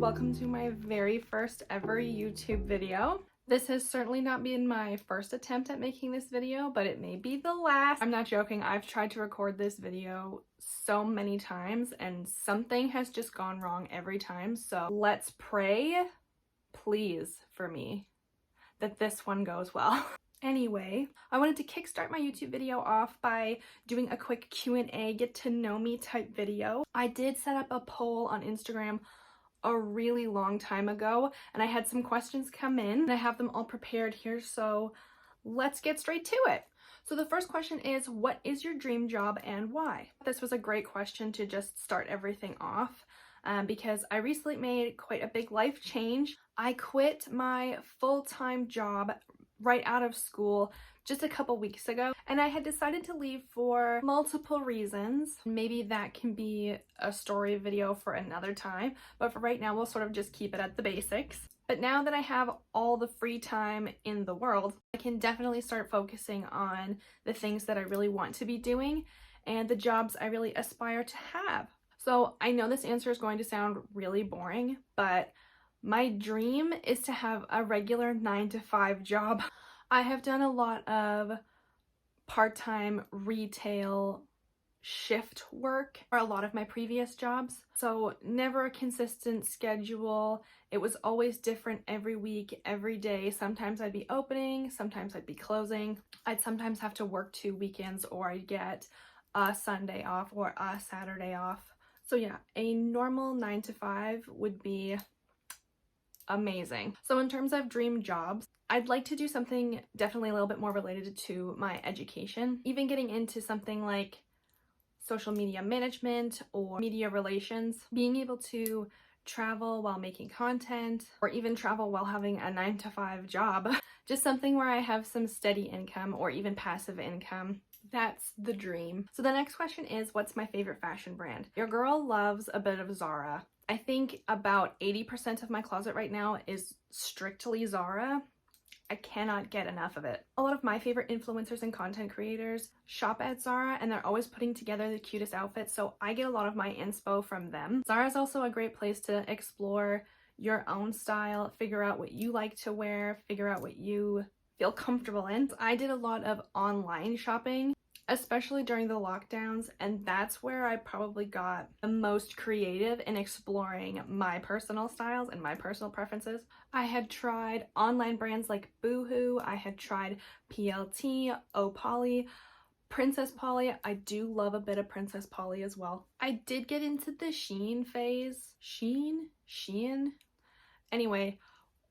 welcome to my very first ever YouTube video. This has certainly not been my first attempt at making this video, but it may be the last. I'm not joking, I've tried to record this video so many times and something has just gone wrong every time, so let's pray, please, for me, that this one goes well. Anyway, I wanted to kickstart my YouTube video off by doing a quick Q&A, get to know me type video. I did set up a poll on Instagram a really long time ago and I had some questions come in and I have them all prepared here, so let's get straight to it. So the first question is, what is your dream job and why? This was a great question to just start everything off because I recently made quite a big life change. I quit my full-time job right out of school just a couple weeks ago, and I had decided to leave for multiple reasons. Maybe that can be a story video for another time, but for right now we'll sort of just keep it at the basics. But now that I have all the free time in the world, I can definitely start focusing on the things that I really want to be doing and the jobs I really aspire to have. So I know this answer is going to sound really boring, but my dream is to have a regular 9-to-5 job. I have done a lot of part-time retail shift work for a lot of my previous jobs, so never a consistent schedule. It was always different every week, every day. Sometimes I'd be opening, sometimes I'd be closing. I'd sometimes have to work 2 weekends, or I'd get a Sunday off or a Saturday off. So yeah, a normal 9-to-5 would be amazing. So in terms of dream jobs, I'd like to do something definitely a little bit more related to my education, even getting into something like social media management or media relations, being able to travel while making content, or even travel while having a 9-to-5 job. Just something where I have some steady income or even passive income. That's the dream. So the next question is, what's my favorite fashion brand? Your girl loves a bit of Zara. I think about 80% of my closet right now is strictly Zara. I cannot get enough of it. A lot of my favorite influencers and content creators shop at Zara and they're always putting together the cutest outfits, so I get a lot of my inspo from them. Zara is also a great place to explore your own style, figure out what you like to wear, figure out what you feel comfortable in. I did a lot of online shopping, especially during the lockdowns, and that's where I probably got the most creative in exploring my personal styles and my personal preferences. I had tried online brands like Boohoo, I had tried PLT, Opoly, Princess Polly. I do love a bit of Princess Polly as well. I did get into the Shein phase. Shein? Anyway,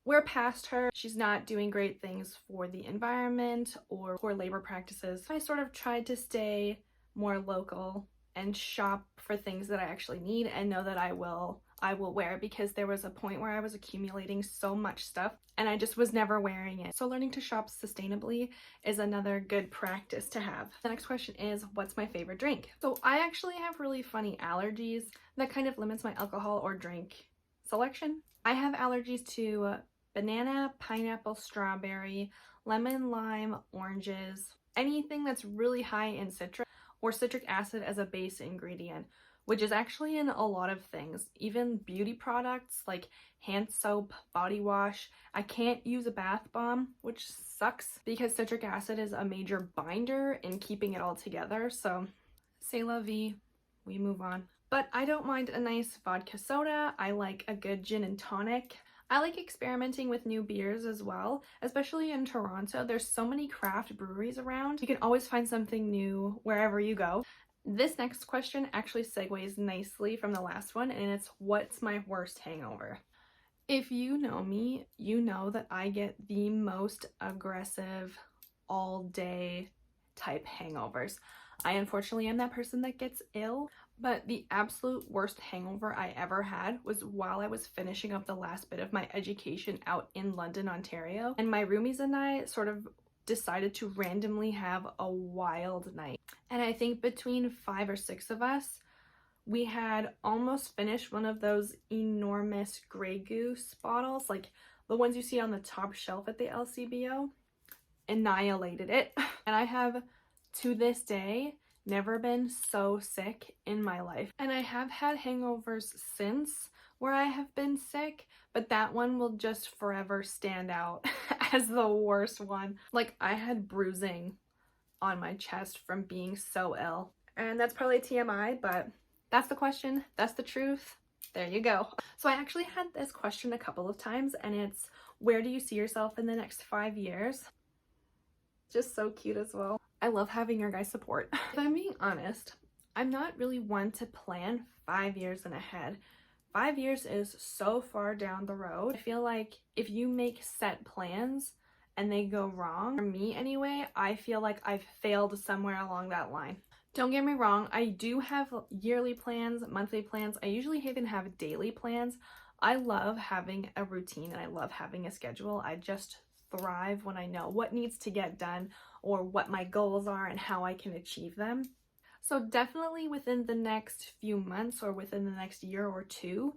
we're past her. She's not doing great things for the environment or for labor practices. I sort of tried to stay more local and shop for things that I actually need and know that I will wear, because there was a point where I was accumulating so much stuff and I just was never wearing it. So learning to shop sustainably is another good practice to have. The next question is, what's my favorite drink? So I actually have really funny allergies that kind of limits my alcohol or drink selection. I have allergies to banana, pineapple, strawberry, lemon, lime, oranges, anything that's really high in citric or citric acid as a base ingredient, which is actually in a lot of things, even beauty products like hand soap, body wash. I can't use a bath bomb, which sucks because citric acid is a major binder in keeping it all together, so c'est la vie, we move on. But I don't mind a nice vodka soda. I like a good gin and tonic. I like experimenting with new beers as well, especially in Toronto. There's so many craft breweries around. You can always find something new wherever you go. This next question actually segues nicely from the last one, and it's, what's my worst hangover? If you know me, you know that I get the most aggressive all day type hangovers. I unfortunately am that person that gets ill, but the absolute worst hangover I ever had was while I was finishing up the last bit of my education out in London, Ontario, and my roomies and I sort of decided to randomly have a wild night. And I think between 5 or 6 of us, we had almost finished one of those enormous Grey Goose bottles, like the ones you see on the top shelf at the LCBO, annihilated it. And I have, to this day, never been so sick in my life. And I have had hangovers since where I have been sick, but that one will just forever stand out as the worst one. Like, I had bruising on my chest from being so ill. And that's probably TMI, but that's the question, that's the truth. There you go. So I actually had this question a couple of times, and it's, where do you see yourself in the next 5 years? Just so cute as well. I love having your guys' support. If I'm being honest, I'm not really one to plan 5 years in ahead. 5 years is so far down the road. I feel like if you make set plans and they go wrong, for me anyway, I feel like I've failed somewhere along that line. Don't get me wrong, I do have yearly plans, monthly plans. I usually even have daily plans. I love having a routine and I love having a schedule. I just thrive when I know what needs to get done or what my goals are and how I can achieve them. So definitely within the next few months or within the next year or two,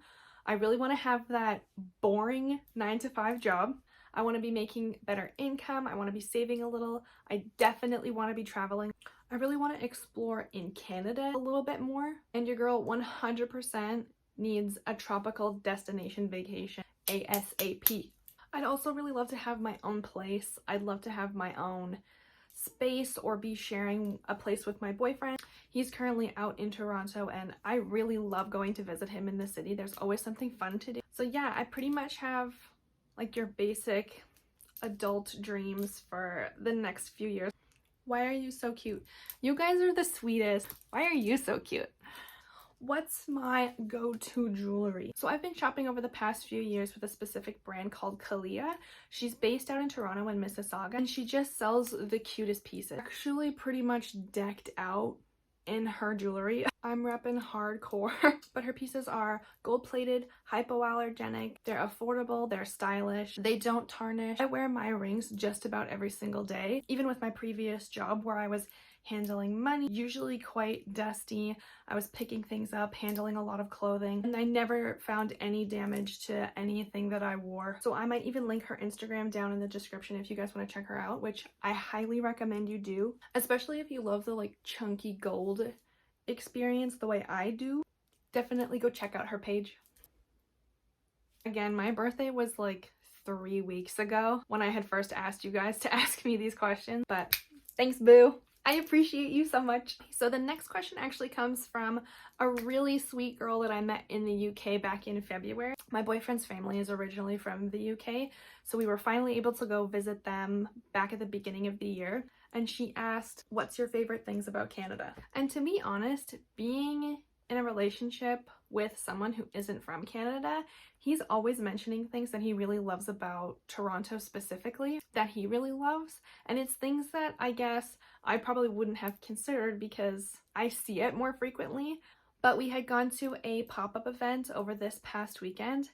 I really want to have that boring 9-to-5 job. I want to be making better income. I want to be saving a little. I definitely want to be traveling. I really want to explore in Canada a little bit more. And your girl 100% needs a tropical destination vacation ASAP. I'd also really love to have my own place. I'd love to have my own space or be sharing a place with my boyfriend. He's currently out in Toronto and I really love going to visit him in the city. There's always something fun to do. So yeah, I pretty much have like your basic adult dreams for the next few years. Why are you so cute? You guys are the sweetest. Why are you so cute? What's my go-to jewelry? So I've been shopping over the past few years with a specific brand called Kalia. She's based out in Toronto and Mississauga, and she just sells the cutest pieces. Actually pretty much decked out in her jewelry. I'm repping hardcore, but her pieces are gold-plated, hypoallergenic, they're affordable, they're stylish, they don't tarnish. I wear my rings just about every single day. Even with my previous job where I was handling money, usually quite dusty, I was picking things up, handling a lot of clothing, and I never found any damage to anything that I wore. So I might even link her Instagram down in the description if you guys want to check her out, which I highly recommend you do, especially if you love the like chunky gold experience the way I do. Definitely go check out her page. Again, my birthday was like 3 weeks ago when I had first asked you guys to ask me these questions, but thanks, boo. I appreciate you so much. So the next question actually comes from a really sweet girl that I met in the UK back in February. My boyfriend's family is originally from the UK, so we were finally able to go visit them back at the beginning of the year. And she asked, what's your favorite things about Canada? And to be honest, being in a relationship with someone who isn't from Canada, he's always mentioning things that he really loves about Toronto specifically, that he really loves. And it's things that I guess I probably wouldn't have considered because I see it more frequently. But we had gone to a pop-up event over this past weekend,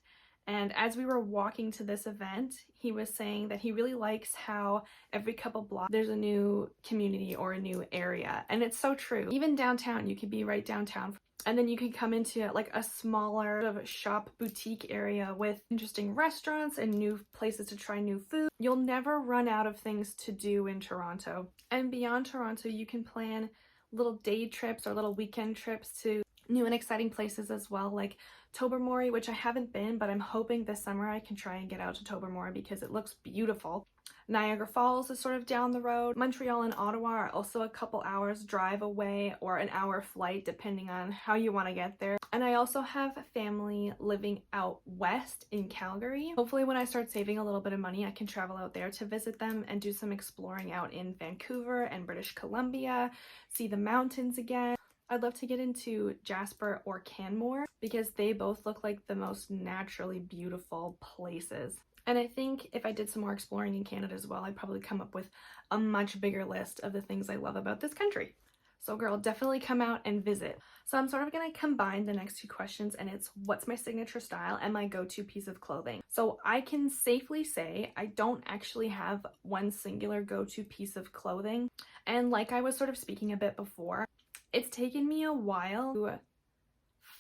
and as we were walking to this event, he was saying that he really likes how every couple blocks there's a new community or a new area. And it's so true. Even downtown, you could be right downtown, and then you can come into like a smaller sort of shop boutique area with interesting restaurants and new places to try new food. You'll never run out of things to do in Toronto. And beyond Toronto, you can plan little day trips or little weekend trips to new and exciting places as well, like Tobermory, which I haven't been, but I'm hoping this summer I can try and get out to Tobermory because it looks beautiful. Niagara Falls is sort of down the road. Montreal and Ottawa are also a couple hours drive away or an hour flight depending on how you want to get there. And I also have family living out west in Calgary. Hopefully when I start saving a little bit of money, I can travel out there to visit them and do some exploring out in Vancouver and British Columbia, see the mountains again. I'd love to get into Jasper or Canmore because they both look like the most naturally beautiful places. And I think if I did some more exploring in Canada as well, I'd probably come up with a much bigger list of the things I love about this country. So girl, definitely come out and visit. So I'm sort of going to combine the next two questions, and it's what's my signature style and my go-to piece of clothing. So I can safely say I don't actually have one singular go-to piece of clothing. And like I was sort of speaking a bit before, it's taken me a while to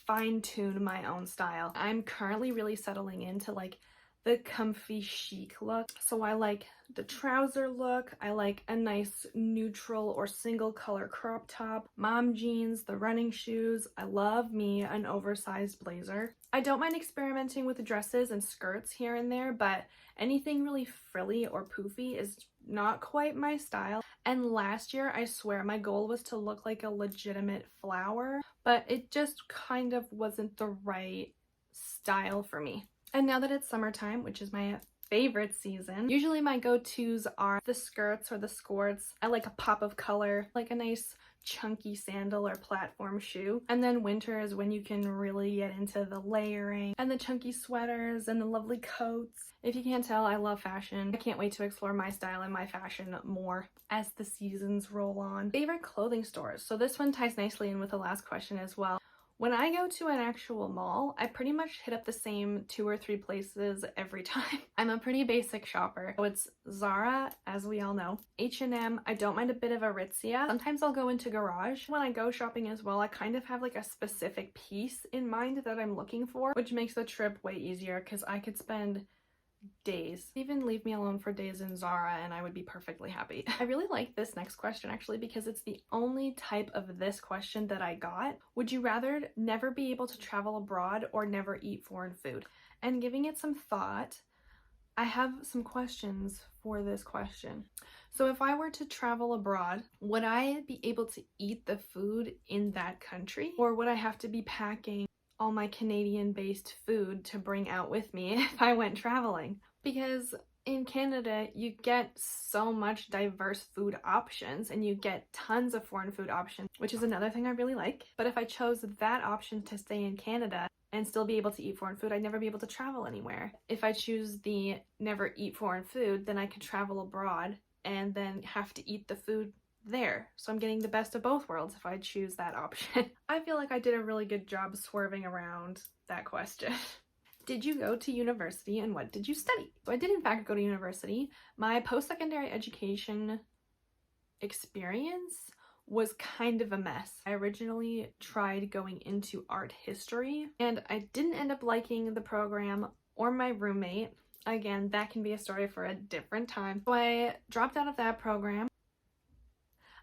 fine-tune my own style. I'm currently really settling into like the comfy chic look. So I like the trouser look, I like a nice neutral or single color crop top, mom jeans, the running shoes. I love me an oversized blazer. I don't mind experimenting with dresses and skirts here and there, but anything really frilly or poofy is not quite my style. And last year, I swear my goal was to look like a legitimate flower, but it just kind of wasn't the right style for me. And now that it's summertime, which is my favorite season, usually my go-tos are the skirts or the skirts. I like a pop of color, like a nice chunky sandal or platform shoe. And then winter is when you can really get into the layering and the chunky sweaters and the lovely coats. If you can't tell, I love fashion. I can't wait to explore my style and my fashion more as the seasons roll on. Favorite clothing stores. So this one ties nicely in with the last question as well. When I go to an actual mall, I pretty much hit up the same 2 or 3 places every time. I'm a pretty basic shopper. So it's Zara, as we all know, H&M, I don't mind a bit of Aritzia. Sometimes I'll go into Garage. When I go shopping as well, I kind of have like a specific piece in mind that I'm looking for, which makes the trip way easier because I could spend days. Even leave me alone for days in Zara and I would be perfectly happy. I really like this next question actually because it's the only type of this question that I got. Would you rather never be able to travel abroad or never eat foreign food? And giving it some thought, I have some questions for this question. So if I were to travel abroad, would I be able to eat the food in that country? Or would I have to be packing all my Canadian-based food to bring out with me if I went traveling? Because in Canada, you get so much diverse food options and you get tons of foreign food options, which is another thing I really like. But if I chose that option to stay in Canada and still be able to eat foreign food, I'd never be able to travel anywhere. If I choose the never eat foreign food, then I could travel abroad and then have to eat the food there. So I'm getting the best of both worlds if I choose that option. I feel like I did a really good job swerving around that question. Did you go to university and what did you study? So I did in fact go to university. My post-secondary education experience was kind of a mess. I originally tried going into art history and I didn't end up liking the program or my roommate. Again, that can be a story for a different time. So I dropped out of that program.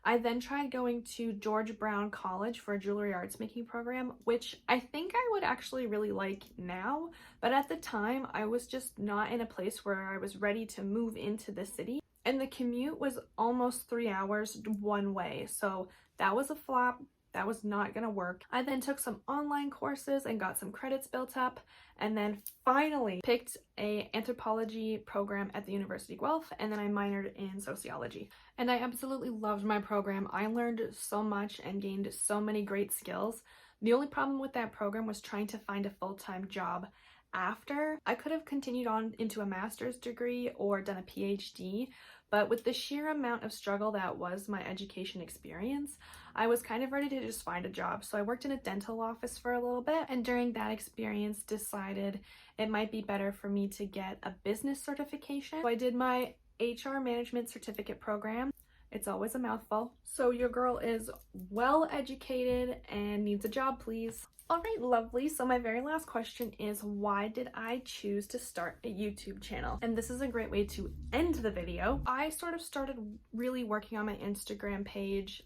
I then tried going to George Brown College for a jewelry arts making program, which I think I would actually really like now, but at the time I was just not in a place where I was ready to move into the city. And the commute was almost 3 hours one way, so that was a flop. That was not gonna work. I then took some online courses and got some credits built up, and then finally picked an anthropology program at the University of Guelph, and then I minored in sociology. And I absolutely loved my program. I learned so much and gained so many great skills. The only problem with that program was trying to find a full-time job after. I could have continued on into a master's degree or done a PhD, but with the sheer amount of struggle that was my education experience, I was kind of ready to just find a job. So I worked in a dental office for a little bit, and during that experience decided it might be better for me to get a business certification. So I did my HR management certificate program. It's always a mouthful. So your girl is well educated and needs a job, please. All right, lovely. So my very last question is, why did I choose to start a YouTube channel? And this is a great way to end the video. I sort of started really working on my Instagram page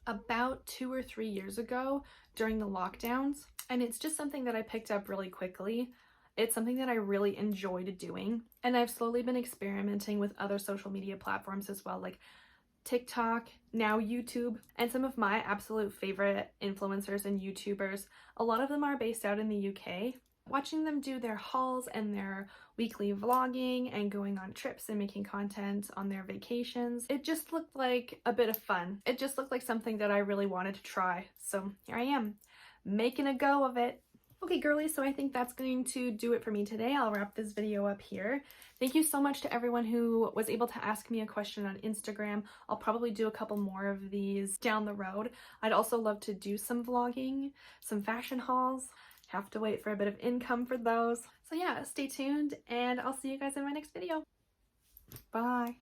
about 2 or 3 years ago during the lockdowns. And it's just something that I picked up really quickly. It's something that I really enjoyed doing. And I've slowly been experimenting with other social media platforms as well, like TikTok, now YouTube, and some of my absolute favorite influencers and YouTubers. A lot of them are based out in the UK. Watching them do their hauls and their weekly vlogging and going on trips and making content on their vacations, it just looked like a bit of fun. It just looked like something that I really wanted to try. So here I am, making a go of it. Okay, girlies, so I think that's going to do it for me today. I'll wrap this video up here. Thank you so much to everyone who was able to ask me a question on Instagram. I'll probably do a couple more of these down the road. I'd also love to do some vlogging, some fashion hauls. Have to wait for a bit of income for those. So yeah, stay tuned and I'll see you guys in my next video. Bye.